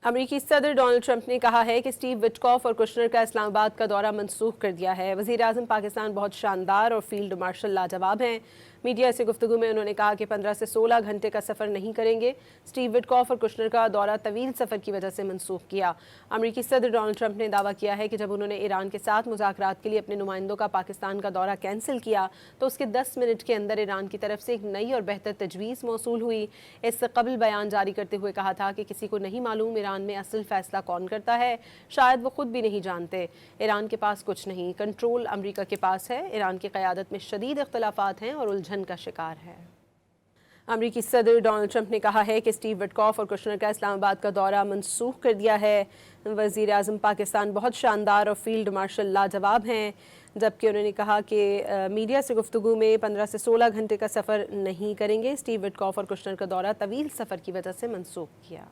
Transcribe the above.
अमरीकी सदर Donald Trump ने कहा है कि स्टीव विटकॉफ और कुशनर का इस्लामाबाद का दौरा मनसूख कर दिया है। वज़ीर आज़म पाकिस्तान बहुत शानदार और फील्ड मार्शल लाजवाब हैं। मीडिया से गुफ्तगू में उन्होंने कहा कि 15 से 16 घंटे का सफ़र नहीं करेंगे। स्टीव विटकॉफ और कुशनर का दौरा तवील सफ़र की वजह से मनसूख किया। अमरीकी सदर डोनाल्ड ट्रंप ने दावा किया है कि जब उन्होंने ईरान के साथ मुज़ाकरात के लिए अपने नुमाइंदों का पाकिस्तान का दौरा कैंसिल किया तो उसके 10 मिनट के अंदर ईरान की तरफ से एक नई और बेहतर तजवीज़ मौसूल हुई। इससे कबल बयान जारी करते हुए कहा था कि किसी को नहीं मालूम ईरान में असल फैसला कौन करता है, शायद वो खुद भी नहीं जानते। ईरान के पास कुछ नहीं, कंट्रोल अमरीका के पास है। ईरान की क़यादत में शदीद इख्तलाफात हैं और उलझन का शिकार है। अमरीकी सदर डोनाल्ड ट्रंप ने कहा है कि स्टीव विटकॉफ और कुशनर का इस्लामाबाद का दौरा मनसूख कर दिया है। वज़ीर आज़म पाकिस्तान बहुत शानदार और फील्ड मार्शल लाजवाब हैं, जबकि उन्होंने कहा कि मीडिया से गुफ्तगू में 15 से 16 घंटे का सफ़र नहीं करेंगे। स्टीव विटकॉफ और कुशनर का दौरा तवील सफ़र की वजह से मनसूख किया।